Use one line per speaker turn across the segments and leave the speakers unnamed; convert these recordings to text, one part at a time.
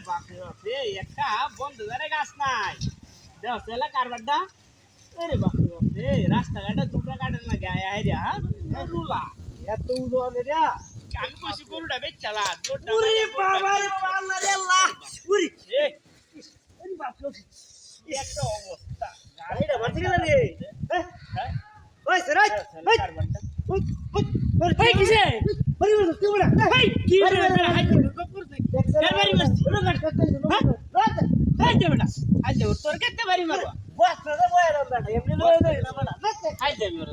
বাপরে বাপরে একটা বন্ধু ধরে গাছ নাই দেখ সেলা কারবারটা আরে বাপরে বাপরে রাস্তাঘাটে দুটো কাটেন না গায়ে আইরা হ্যাঁ রুলা
এত উদয় রে
আমি কইছি গরুটা বেচালা
ওরে বাবা রে আল্লাহ রে আল্লাহ ওরে
এ
ওরে বাপরে
একটা অবস্থা
গাড়িটা বাঁচি গেল রে
হ্যাঁ
ওই সরাই
সেলা কারবারটা
ওই ওই
ভাই কিসে
বড়ি বড় তুই বড়
ভাই কি রে হাই গপ করতে বাড়ি মারছি হাই দে বেটা হাই দে তোর কেতে বাড়ি মারবা
বস রে বয় রে বেটা এমনি লয়ে দে না বেটা
হাই দে মেরে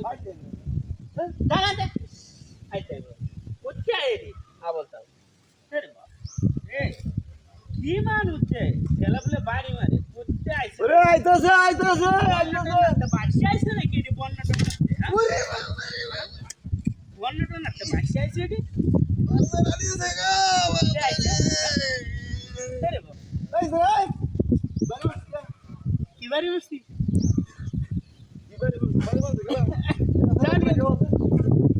দাঁড়া দে হাই দে কোথায় আইরি আ বলতা আরে বাপ এ কি মানুষে খেলা বলে বাড়ি মারে কোথায় আইছে
ওরে আইতাছে
বাড়ি আইছে নাকি রে বন্যাটা
ওরে
বন্যাটা না বাড়ি আইছে রে
আল্লাহ রানি দেখা
আরে বাপ
এই সরাই বড়
কি বাড়ি মারছি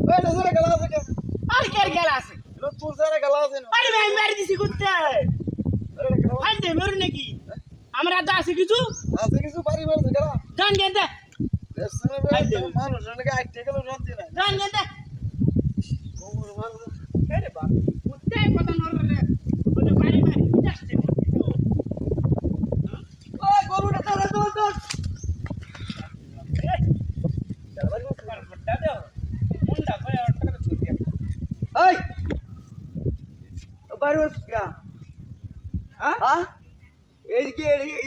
ওই নজরে গলা আছে কে
আর কে গেল আছে
লো তোর সারা গলা আছে না
আরে ভাই মারি দিছি কোথায় হাই দে মেরে নাকি আমরা তো আছে কিছু
আছে কিছু বাড়ি মারছে গলা
জান গেন্দে
দেশে মানুষ নাকি আইতে গেল জানতে না
জান গেন্দে
কোমর মারছে
আরে বাপ কোথায় কথা নরে বলে বাড়ি মারি যাচ্ছে
ওই গরুটা তারা দৌড় এই বাড়ি মারছ কা হ্যাঁ এইদিকে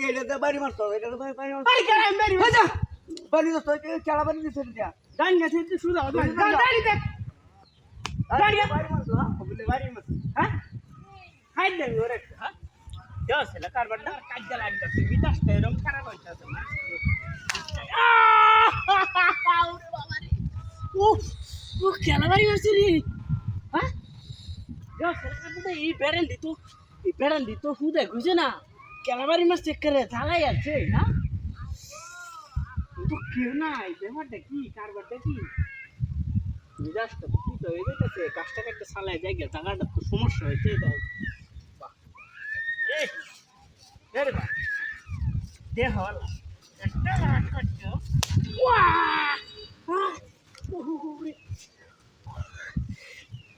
এইটা বাড়ি মারছ এটা তো বাড়ি মারছ যা বাড়ি তো চালা বাড়ি দিছে দিয়া
জান গেছে তুই শুরু দাঁড়ি দেখ
বাড়ি মারছ
বলে বাড়ি মার হ্যাঁ হাই দে ওরে হ্যাঁ যাও সেলা কারবারটা কাজ গেল একদম বিতাস এরকম খারাপ হইতাছে না ওরে বাবা রে ও কেন বাড়ি মারছিস রে হ্যাঁ যাও সেলা কারবারটা এই বেড়াল দিত হুদে গুছে না কেন বাড়ি মার চেক করে জ্বালাই আছে না তো কেউ নাই ব্যাপারটা কি কারবারটা কি মিজাজটা তুই তো হয়ে যেতেছে কাজটা একটা সালায় যাই গে জায়গাটা তো সমস্যা হয়েছে তাই রে বা দেহ হলা একটা রাত করছো ওয়া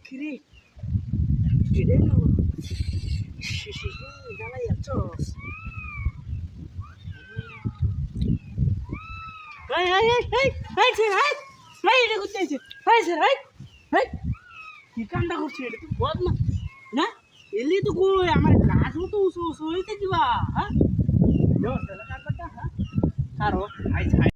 কিরে কিরে না শিশি জ্বালাই আছো high high high high hi sir high high এটা করতে আছে হাই স্যার হাই হাই কি কামটা করছিস এটা তুই বল না না এলি তো কই আমার গাছও তো উসো উসো হইতে দিবা হ্যাঁ যাও তাহলে কারবারটা হ্যাঁ কারো হাই হাই